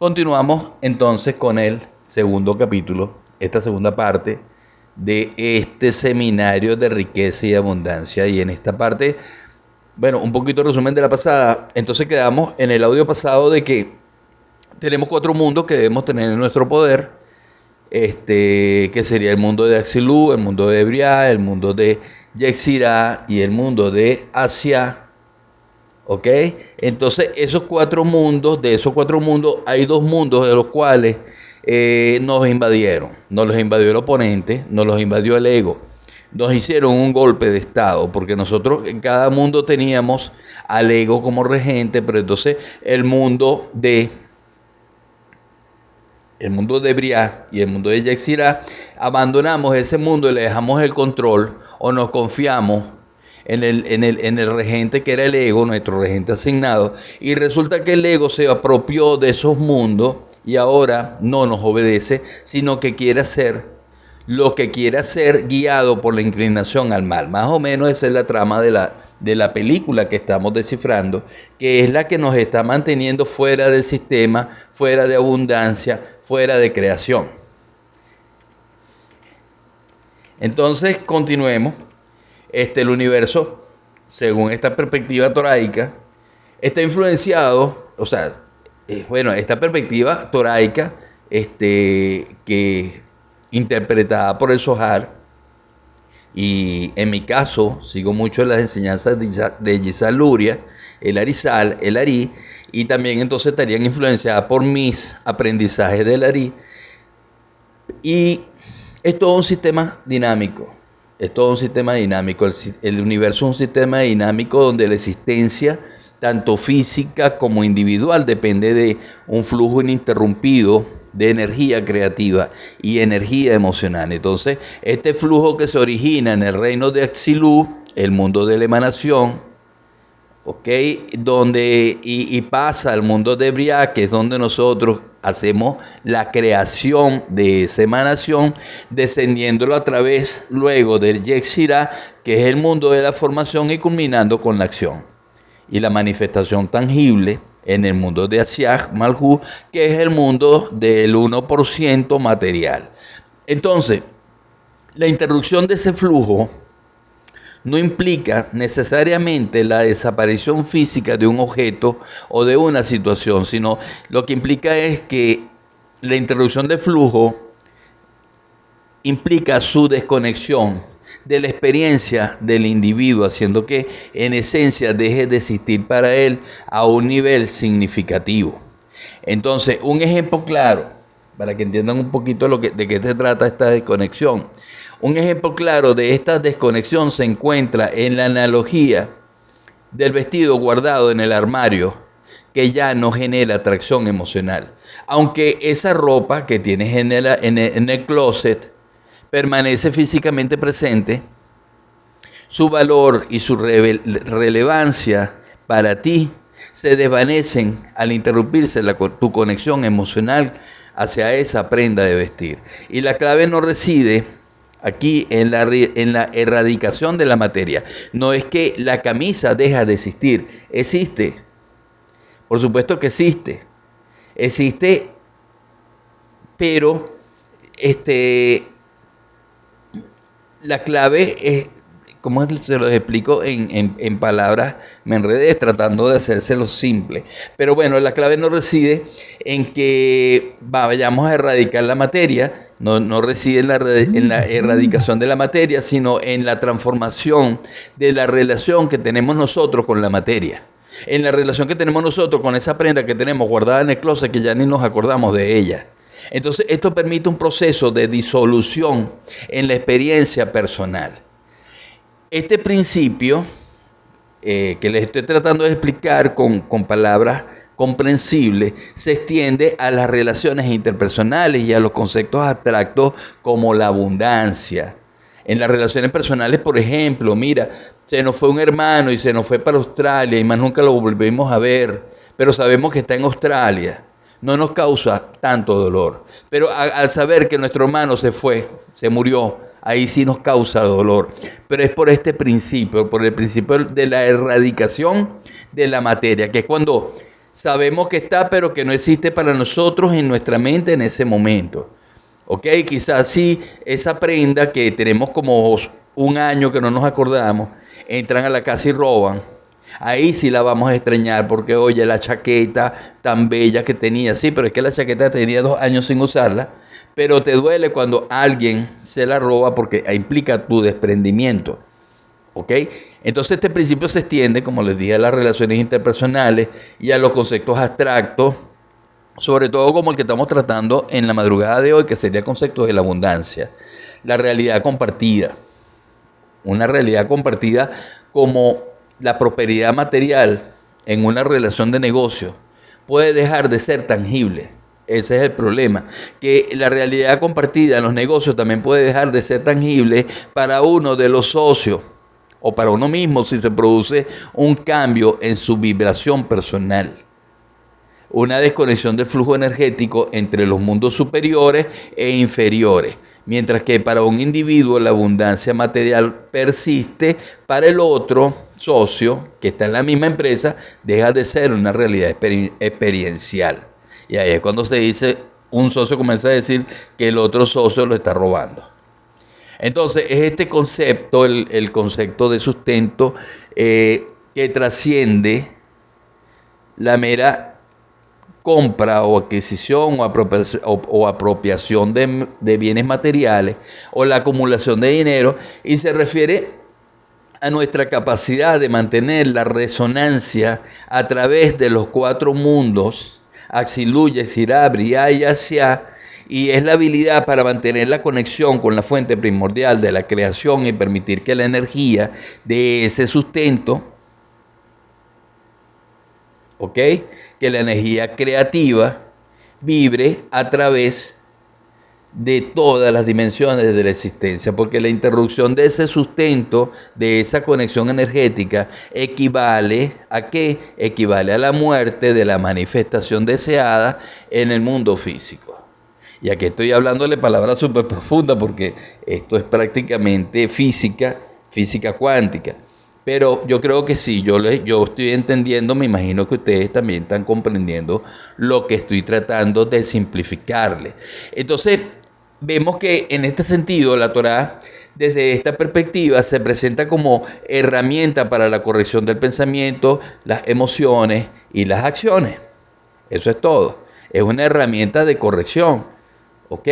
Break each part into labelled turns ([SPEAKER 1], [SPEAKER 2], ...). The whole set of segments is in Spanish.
[SPEAKER 1] Continuamos entonces con el segundo capítulo, esta segunda parte de este seminario de riqueza y abundancia. Y en esta parte, bueno, un poquito de resumen de la pasada. Entonces quedamos en el audio pasado de que tenemos cuatro mundos que debemos tener en nuestro poder. Que sería el mundo de Axilú, el mundo de Ebriá, el mundo de Yexirá y el mundo de Asia. ¿Ok? Entonces, de esos cuatro mundos, hay dos mundos de los cuales nos invadieron. Nos los invadió el oponente, nos los invadió el ego. Nos hicieron un golpe de estado, porque nosotros en cada mundo teníamos al ego como regente, pero entonces el mundo de Briah y el mundo de Yexirá, abandonamos ese mundo y le dejamos el control o nos confiamos en el regente que era el ego, nuestro regente asignado, y resulta que el ego se apropió de esos mundos y ahora no nos obedece, sino que quiere hacer lo que quiere hacer guiado por la inclinación al mal. Más o menos esa es la trama de la película que estamos descifrando, que es la que nos está manteniendo fuera del sistema, fuera de abundancia, fuera de creación. Entonces, continuemos. El universo, según esta perspectiva toraica, está influenciado, esta perspectiva toraica, que interpretada por el Zohar, y en mi caso sigo mucho las enseñanzas de Yisal Luria, el Arizal, el Ari, y también entonces estarían influenciadas por mis aprendizajes del Ari, y es todo un sistema dinámico. Es todo un sistema dinámico. El universo es un sistema dinámico donde la existencia, tanto física como individual, depende de un flujo ininterrumpido de energía creativa y energía emocional. Entonces, este flujo que se origina en el reino de Axilú, el mundo de la emanación, y pasa al mundo de Briah, que es donde nosotros hacemos la creación de esa emanación, descendiéndolo a través luego del Yexirá, que es el mundo de la formación, y culminando con la acción y la manifestación tangible en el mundo de Asiach Malhut, que es el mundo del 1% material. Entonces, la interrupción de ese flujo no implica necesariamente la desaparición física de un objeto o de una situación, sino lo que implica es que la interrupción de flujo implica su desconexión de la experiencia del individuo, haciendo que en esencia deje de existir para él a un nivel significativo. Entonces, un ejemplo claro, para que entiendan un poquito de qué se trata esta desconexión. Un ejemplo claro de esta desconexión se encuentra en la analogía del vestido guardado en el armario, que ya no genera atracción emocional. Aunque esa ropa que tienes en el closet permanece físicamente presente, su valor y su relevancia para ti se desvanecen al interrumpirse tu conexión emocional hacia esa prenda de vestir. Y la clave no reside aquí en la erradicación de la materia. No es que la camisa deja de existir. Existe. Por supuesto que existe. Existe, pero la clave es, ¿cómo se los explico en palabras? Me enredé tratando de hacérselo simple. Pero bueno, la clave no reside en que vayamos a erradicar la materia. No reside en la erradicación de la materia, sino en la transformación de la relación que tenemos nosotros con la materia. En la relación que tenemos nosotros con esa prenda que tenemos guardada en el closet, que ya ni nos acordamos de ella. Entonces, esto permite un proceso de disolución en la experiencia personal. Este principio, que les estoy tratando de explicar con palabras comprensible, se extiende a las relaciones interpersonales y a los conceptos abstractos como la abundancia. En las relaciones personales, por ejemplo, mira, se nos fue un hermano y se nos fue para Australia y más nunca lo volvemos a ver, pero sabemos que está en Australia. No nos causa tanto dolor. Pero al saber que nuestro hermano se fue, se murió, ahí sí nos causa dolor. Pero es por este principio, por el principio de la erradicación de la materia, que es cuando Sabemos que está, pero que no existe para nosotros en nuestra mente en ese momento. ¿Ok? Quizás sí, esa prenda que tenemos como un año que no nos acordamos, entran a la casa y roban. Ahí sí la vamos a extrañar porque, oye, la chaqueta tan bella que tenía. Sí, pero es que la chaqueta tenía 2 años sin usarla. Pero te duele cuando alguien se la roba porque implica tu desprendimiento. ¿Ok? Entonces este principio se extiende, como les dije, a las relaciones interpersonales y a los conceptos abstractos, sobre todo como el que estamos tratando en la madrugada de hoy, que sería el concepto de la abundancia, la realidad compartida. Una realidad compartida como la prosperidad material en una relación de negocio puede dejar de ser tangible. Ese es el problema, que la realidad compartida en los negocios también puede dejar de ser tangible para uno de los socios o para uno mismo si se produce un cambio en su vibración personal. Una desconexión del flujo energético entre los mundos superiores e inferiores. Mientras que para un individuo la abundancia material persiste, para el otro socio que está en la misma empresa deja de ser una realidad experiencial. Y ahí es cuando se dice, un socio comienza a decir que el otro socio lo está robando. Entonces es este concepto, el concepto de sustento, que trasciende la mera compra o adquisición o apropiación de bienes materiales o la acumulación de dinero, y se refiere a nuestra capacidad de mantener la resonancia a través de los 4 mundos, Axilu, Yetzirah, Briah y Asiah, y es la habilidad para mantener la conexión con la fuente primordial de la creación y permitir que la energía de ese sustento, ¿ok?, que la energía creativa vibre a través de todas las dimensiones de la existencia, porque la interrupción de ese sustento, de esa conexión energética, equivale ¿a qué? Equivale a la muerte de la manifestación deseada en el mundo físico. Y aquí estoy hablándole palabras súper profundas porque esto es prácticamente física cuántica. Pero yo creo que sí, yo estoy entendiendo, me imagino que ustedes también están comprendiendo lo que estoy tratando de simplificarle. Entonces, vemos que en este sentido la Torá, desde esta perspectiva, se presenta como herramienta para la corrección del pensamiento, las emociones y las acciones. Eso es todo. Es una herramienta de corrección. ¿Ok?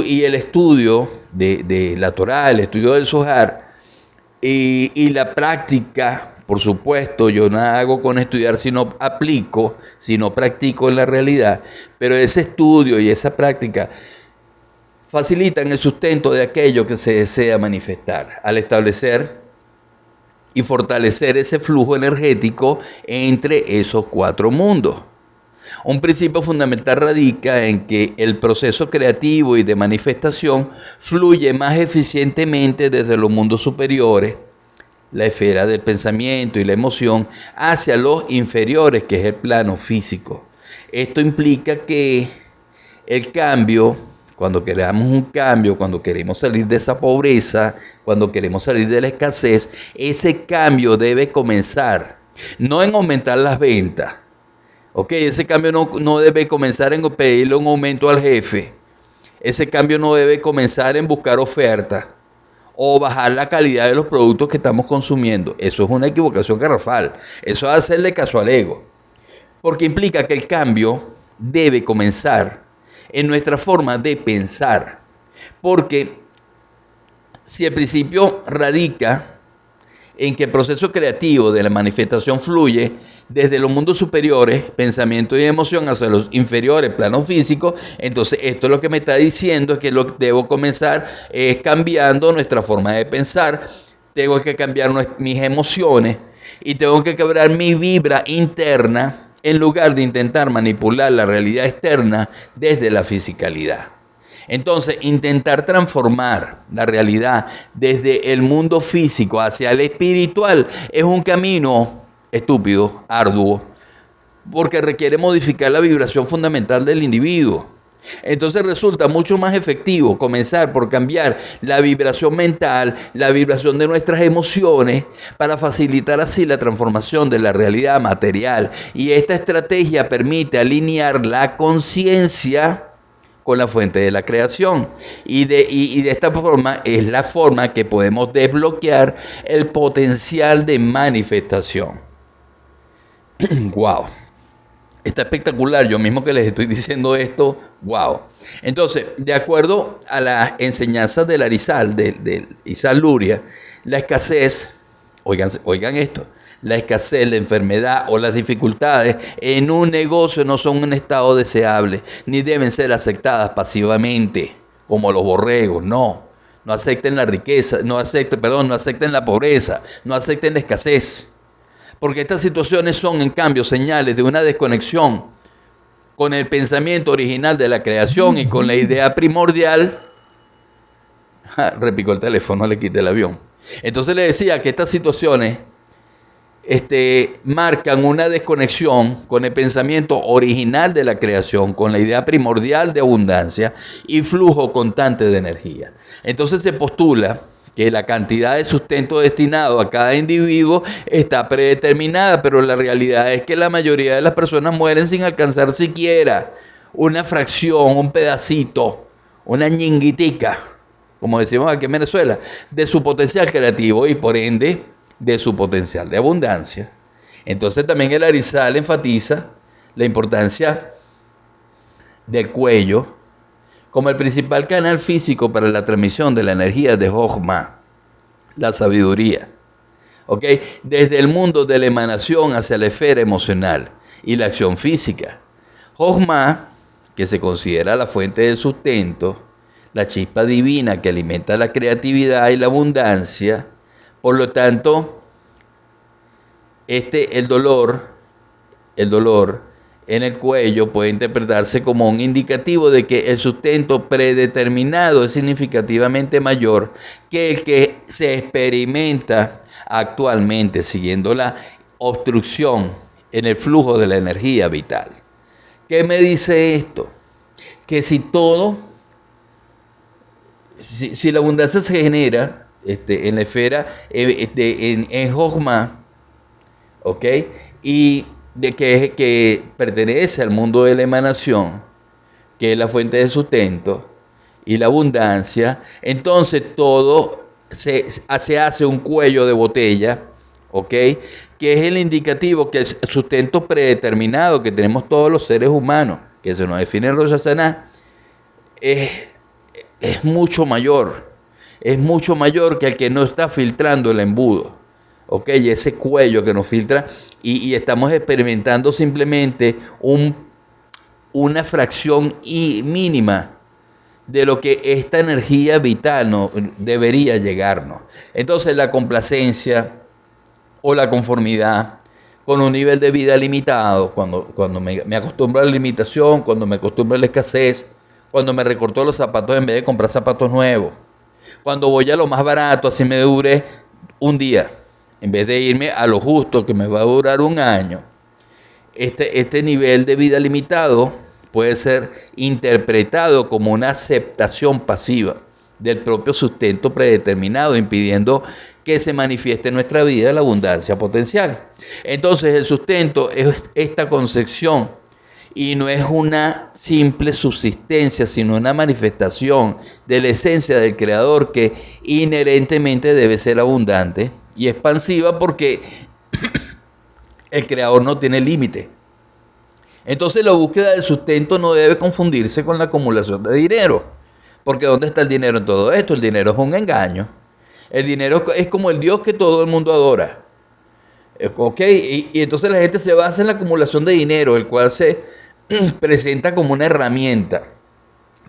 [SPEAKER 1] Y el estudio de la Torá, el estudio del Zohar, y la práctica, por supuesto, yo no hago con estudiar si no aplico, si no practico en la realidad, pero ese estudio y esa práctica facilitan el sustento de aquello que se desea manifestar, al establecer y fortalecer ese flujo energético entre esos 4 mundos. Un principio fundamental radica en que el proceso creativo y de manifestación fluye más eficientemente desde los mundos superiores, la esfera del pensamiento y la emoción, hacia los inferiores, que es el plano físico. Esto implica que el cambio, cuando queramos un cambio, cuando queremos salir de esa pobreza, cuando queremos salir de la escasez, ese cambio debe comenzar, no en aumentar las ventas. Ok, ese cambio no debe comenzar en pedirle un aumento al jefe. Ese cambio no debe comenzar en buscar ofertas o bajar la calidad de los productos que estamos consumiendo. Eso es una equivocación garrafal. Eso es hacerle caso al ego. Porque implica que el cambio debe comenzar en nuestra forma de pensar. Porque si el principio radica en que el proceso creativo de la manifestación fluye desde los mundos superiores, pensamiento y emoción, hacia los inferiores, plano físico, entonces esto es lo que me está diciendo, es que lo que debo comenzar es cambiando nuestra forma de pensar, tengo que cambiar mis emociones y tengo que quebrar mi vibra interna en lugar de intentar manipular la realidad externa desde la fisicalidad. Entonces, intentar transformar la realidad desde el mundo físico hacia el espiritual es un camino estúpido, arduo, porque requiere modificar la vibración fundamental del individuo. Entonces resulta mucho más efectivo comenzar por cambiar la vibración mental, la vibración de nuestras emociones, para facilitar así la transformación de la realidad material. Y esta estrategia permite alinear la conciencia con la fuente de la creación. Y de esta forma es la forma que podemos desbloquear el potencial de manifestación. ¡Wow! Está espectacular, yo mismo que les estoy diciendo esto, wow. Entonces, de acuerdo a las enseñanzas del Arizal, del Izal Luria, la escasez, oigan esto, la escasez, la enfermedad o las dificultades en un negocio no son un estado deseable, ni deben ser aceptadas pasivamente, como los borregos, no. No acepten la riqueza, no acepten la pobreza, no acepten la escasez. Porque estas situaciones son, en cambio, señales de una desconexión con el pensamiento original de la creación y con la idea primordial. Repicó el teléfono, le quité el avión. Entonces le decía que estas situaciones marcan una desconexión con el pensamiento original de la creación, con la idea primordial de abundancia y flujo constante de energía. Entonces se postula que la cantidad de sustento destinado a cada individuo está predeterminada, pero la realidad es que la mayoría de las personas mueren sin alcanzar siquiera una fracción, un pedacito, una ñinguitica, como decimos aquí en Venezuela, de su potencial creativo y por ende de su potencial de abundancia. Entonces también el Arizal enfatiza la importancia del cuello como el principal canal físico para la transmisión de la energía de Jochma, la sabiduría. ¿Ok? Desde el mundo de la emanación hacia la esfera emocional y la acción física. Jochma, que se considera la fuente del sustento, la chispa divina que alimenta la creatividad y la abundancia. Por lo tanto, el dolor en el cuello puede interpretarse como un indicativo de que el sustento predeterminado es significativamente mayor que el que se experimenta actualmente, siguiendo la obstrucción en el flujo de la energía vital. ¿Qué me dice esto? Que si la abundancia se genera en la esfera, en Jochma, ¿ok? Y de que pertenece al mundo de la emanación, que es la fuente de sustento y la abundancia, entonces todo se hace un cuello de botella, ¿ok? Que es el indicativo que el sustento predeterminado que tenemos todos los seres humanos, que se nos define en Rosh Hashanah, es mucho mayor que el que no está filtrando el embudo. ¿Ok? Y ese cuello que nos filtra y estamos experimentando simplemente una fracción mínima de lo que esta energía vital debería llegarnos. Entonces la complacencia o la conformidad con un nivel de vida limitado, cuando me acostumbro a la limitación, cuando me acostumbro a la escasez, cuando me recorto los zapatos en vez de comprar zapatos nuevos, cuando voy a lo más barato, así me dure un día, en vez de irme a lo justo que me va a durar un año. Este nivel de vida limitado puede ser interpretado como una aceptación pasiva del propio sustento predeterminado, impidiendo que se manifieste en nuestra vida la abundancia potencial. Entonces el sustento es esta concepción y no es una simple subsistencia, sino una manifestación de la esencia del Creador que inherentemente debe ser abundante y expansiva porque el Creador no tiene límite. Entonces la búsqueda del sustento no debe confundirse con la acumulación de dinero, porque ¿dónde está el dinero en todo esto? El dinero es un engaño. El dinero es como el Dios que todo el mundo adora. ¿Ok? Y entonces la gente se basa en la acumulación de dinero, el cual se presenta como una herramienta,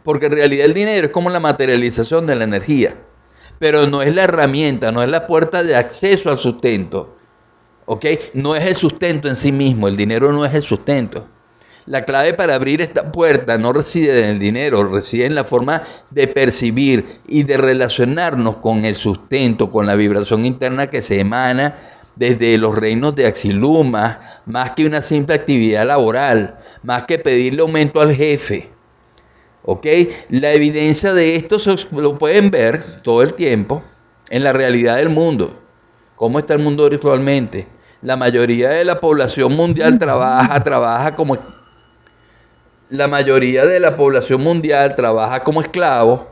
[SPEAKER 1] porque en realidad el dinero es como la materialización de la energía, pero no es la herramienta, no es la puerta de acceso al sustento, ¿ok? No es el sustento en sí mismo, el dinero no es el sustento. La clave para abrir esta puerta no reside en el dinero, reside en la forma de percibir y de relacionarnos con el sustento, con la vibración interna que se emana desde los reinos de Axiluma, más que una simple actividad laboral, más que pedirle aumento al jefe, ¿Ok? La evidencia de esto lo pueden ver todo el tiempo en la realidad del mundo. ¿Cómo está el mundo virtualmente? La mayoría de la población mundial trabaja como... La mayoría de la población mundial trabaja como esclavo,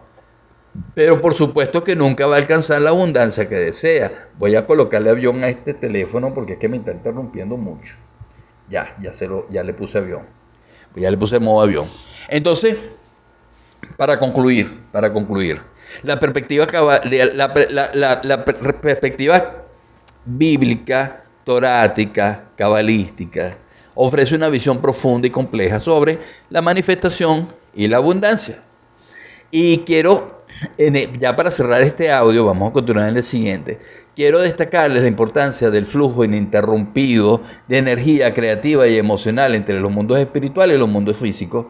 [SPEAKER 1] pero por supuesto que nunca va a alcanzar la abundancia que desea. Voy a colocarle avión a este teléfono porque es que me está interrumpiendo mucho. Ya le puse avión. Ya le puse modo avión. Entonces, para concluir, la perspectiva, perspectiva bíblica, torática, cabalística, ofrece una visión profunda y compleja sobre la manifestación y la abundancia. Y quiero, ya para cerrar este audio, vamos a continuar en el siguiente, quiero destacarles la importancia del flujo ininterrumpido de energía creativa y emocional entre los mundos espirituales y los mundos físicos,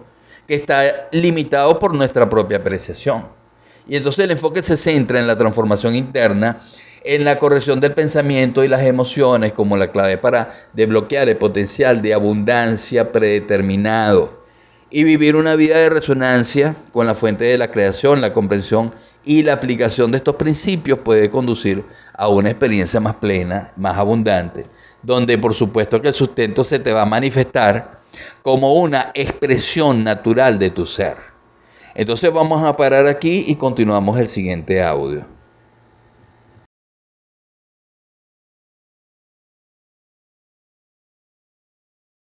[SPEAKER 1] que está limitado por nuestra propia apreciación. Y entonces el enfoque se centra en la transformación interna, en la corrección del pensamiento y las emociones como la clave para desbloquear el potencial de abundancia predeterminado y vivir una vida de resonancia con la fuente de la creación. La comprensión y la aplicación de estos principios puede conducir a una experiencia más plena, más abundante, donde por supuesto que el sustento se te va a manifestar como una expresión natural de tu ser. Entonces vamos a parar aquí y continuamos el siguiente audio.